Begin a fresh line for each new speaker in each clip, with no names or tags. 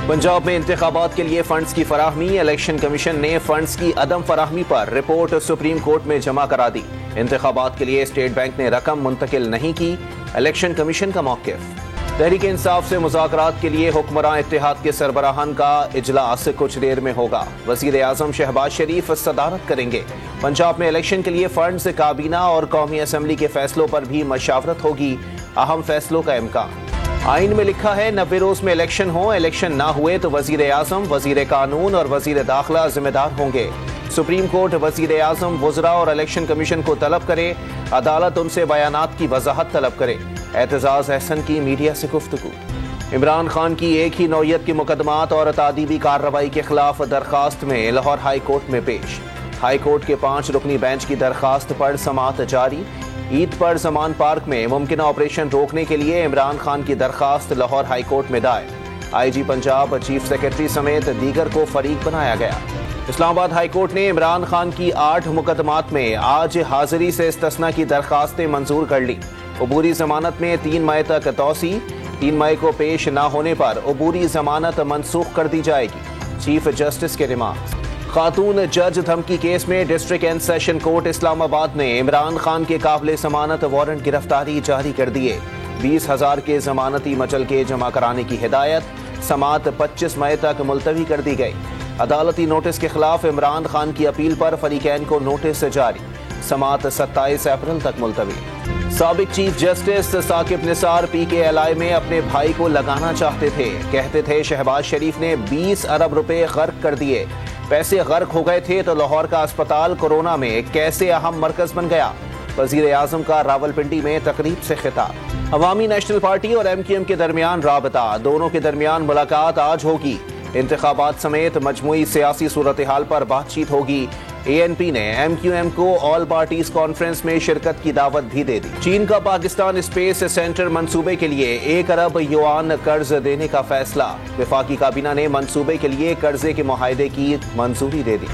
पंजाब में इंतखाबात के लिए फंड्स की फराहमी। इलेक्शन कमीशन ने फंड्स की अदम फराहमी पर रिपोर्ट सुप्रीम कोर्ट में जमा करा दी। इंतखाबात के लिए स्टेट बैंक ने रकम मुंतकिल नहीं की, इलेक्शन कमीशन का मौक़िफ़। तहरीक इंसाफ से मुज़ाकरात के लिए हुक्मरान इत्तेहाद के सरबराहान का इजलास कुछ देर में होगा। वज़ीर आज़म शहबाज शरीफ सदारत करेंगे। पंजाब में इलेक्शन के लिए फंड्स, काबीना और कौमी असम्बली के फैसलों पर भी मशावरत होगी। अहम फैसलों का इम्कान। आइन में लिखा है 90 रोज में इलेक्शन हो, इलेक्शन ना हुए तो वज़ीर आज़म, वज़ीर कानून और वज़ीर दाखिला जिम्मेदार होंगे। सुप्रीम कोर्ट वज़ीर आज़म, वज़रा और इलेक्शन कमीशन को तलब करे, अदालत उनसे बयानात की वजाहत तलब करे। एतजाज़ अहसन की मीडिया से गुफ्तगू। इमरान खान की एक ही नौयत के मुकदमात और तादीबी कार्रवाई के खिलाफ दरखास्त में लाहौर हाई कोर्ट में पेश। हाई कोर्ट के 5 रुकनी बेंच की दरखास्त पर समाअत जारी। ईद पर जमान पार्क में मुमकिन ऑपरेशन रोकने के लिए इमरान खान की दरखास्त लाहौर हाई कोर्ट में दायर। आईजी पंजाब, चीफ सेक्रेटरी समेत दीगर को फरीक बनाया गया। इस्लामाबाद हाई कोर्ट ने इमरान खान की 8 मुकदमात में आज हाजिरी से इस्तिस्ना की दरखास्तें मंजूर कर ली। अबूरी जमानत में 3 मई तक तौसी। 3 मई को पेश न होने पर अबूरी जमानत मनसूख कर दी जाएगी। चीफ जस्टिस के रिमार्क्स। खातून जज धमकी केस में district and session court Islamabad ने इमरान खान के काबिल जमानत वारंट गिरफ्तारी जारी कर दिए। 20,000 के जमानती मचल के जमा कराने की हिदायत। समाअत 25 मई तक मुलतवी कर दी गई। अदालती नोटिस के खिलाफ इमरान खान की अपील पर फरीकैन को नोटिस जारी। समाअत 27 अप्रैल तक मुलतवी। साबिक chief justice Saqib Nisar PKLI में अपने भाई को लगाना चाहते थे। कहते थे शहबाज शरीफ ने 20 अरब रुपए गर्क कर दिए। पैसे गर्क हो गए थे तो लाहौर का अस्पताल कोरोना में कैसे अहम मरकज बन गया। वज़ीर आज़म का रावलपिंडी में तकरीब से खिताब। अवामी नेशनल पार्टी और MQM के दरमियान राबता, दोनों के दरमियान मुलाकात आज होगी। इंतखाबात समेत मजमूई सियासी सूरत हाल पर बातचीत होगी। ANP ने MQM को ऑल पार्टीज कॉन्फ्रेंस में शिरकत की दावत भी दे दी। चीन का पाकिस्तान स्पेस सेंटर मंसूबे के लिए 1 अरब युआन कर्ज देने का फैसला। वफाकी काबीना ने मंसूबे के लिए कर्जे के मुआहदे की मंजूरी दे दी।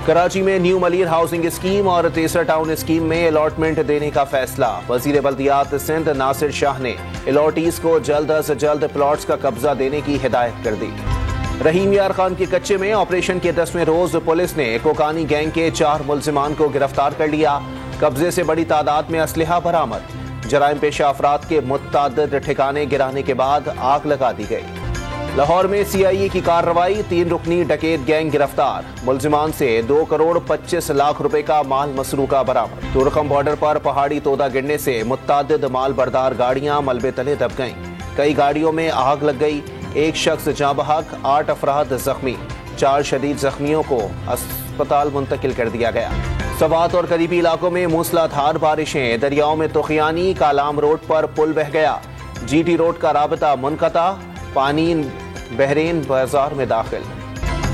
कराची में न्यू मलिर हाउसिंग स्कीम और तीसरा टाउन स्कीम में अलॉटमेंट देने का फैसला। वजीर बल्दियात सिंध नासिर शाह ने अलॉटीज को जल्द अज जल्द प्लॉट्स का कब्जा देने की हिदायत कर दी। रहीम यार खान के कच्चे में ऑपरेशन के 10वें रोज पुलिस ने कोकानी गैंग के 4 मुल्जिमान को गिरफ्तार कर लिया। कब्जे से बड़ी तादाद में असलहा बरामद। जराइम पेशा अफराद के मुतअद्दिद ठिकाने गिराने के बाद आग लगा दी गई। लाहौर में CIA की कार्रवाई, 3 रुकनी डकैत गैंग गिरफ्तार। मुल्जिमान से 2 करोड़ 25 लाख रुपए का माल मसरूका बरामद। तुरखम बॉर्डर पर पहाड़ी तोदा गिरने से मुतअद्दिद माल बरदार गाड़ियां मलबे तले दब गईं। कई गाड़ियों में आग लग गई। 1 शख्स जाँ बहक, 8 अफराद जख्मी। 4 शदीद जख्मियों को अस्पताल मुंतकिल कर दिया गया। सवात और करीबी इलाकों में मूसलाधार बारिशें। दरियाओं में तोखियानी, कालाम रोड पर पुल बह गया। GT रोड का राबता मुनक़ता। पानी बहरीन बाजार में दाखिल।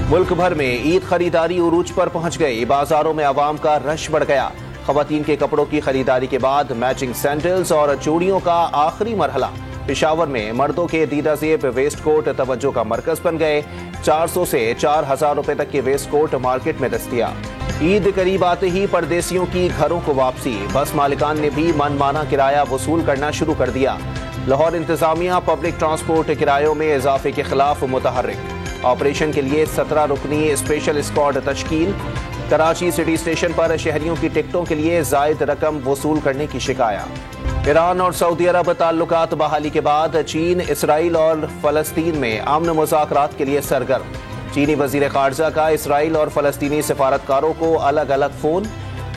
मुल्क भर में ईद खरीदारी उरूज पर पहुंच गई। बाजारों में आवाम का रश बढ़ गया। खवातीन के कपड़ों की खरीदारी के बाद मैचिंग सैंडल्स और चूड़ियों का आखिरी मरहला। पेशावर में मर्दों के दीदा ज़ेब वेस्ट कोट तवज्जो का मरकज बन गए। 400 से 4,000 रुपए तक के वेस्ट कोट मार्केट में दस्तयाब। ईद करीब आते ही परदेसियों की घरों को वापसी। बस मालिकान ने भी मनमाना किराया वसूल करना शुरू कर दिया। लाहौर इंतजामिया पब्लिक ट्रांसपोर्ट किरायों में इजाफे के खिलाफ मुतहर्रिक। ऑपरेशन के लिए 17 रुकनी स्पेशल स्क्वाड तश्कील। कराची सिटी स्टेशन पर शहरियों की टिकटों के लिए जायद रकम वसूल करने की शिकायत। ईरान और सऊदी अरब ताल्लुकात बहाली के बाद चीन, इसराइल और फलस्तीन में अमन मुज़ाकरात के लिए सरगर्म। चीनी वजीर खारजा का इसराइल और फलस्तीनी सफारतकारों को अलग अलग फोन।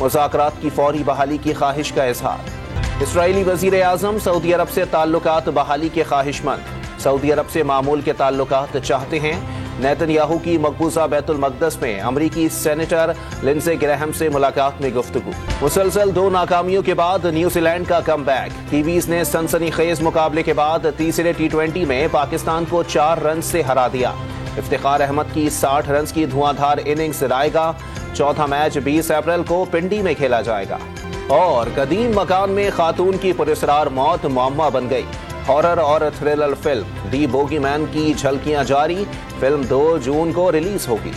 मुज़ाकरात की फौरी बहाली की ख्वाहिश का इजहार। इसराइली वजीर आज़म सऊदी अरब से ताल्लुकात बहाली के ख्वाहिशमंद। सऊदी अरब से मामूल के ताल्लुकात चाहते हैं। नेतन्याहू की मकबूजा बैतुल मक़दस में अमरीकी सेनेटर लिंडसे ग्रैहम से मुलाकात में गुफ्तगू। मुसलसल 2 नाकामियों के बाद न्यूजीलैंड का कमबैक। कीवीज ने सनसनीखेज मुकाबले के बाद तीसरे T20 में पाकिस्तान को 4 रन से हरा दिया। इफ्तिखार अहमद की 60 रन की धुआंधार इनिंग्स रायगा। चौथा मैच 20 अप्रैल को पिंडी में खेला जाएगा। और कदीम मकान में खातून की पुरस्रार मौत मुअम्मा बन गई। हॉरर और थ्रिलर फिल्म दी बोगीमैन की झलकियां जारी। फिल्म 2 जून को रिलीज होगी।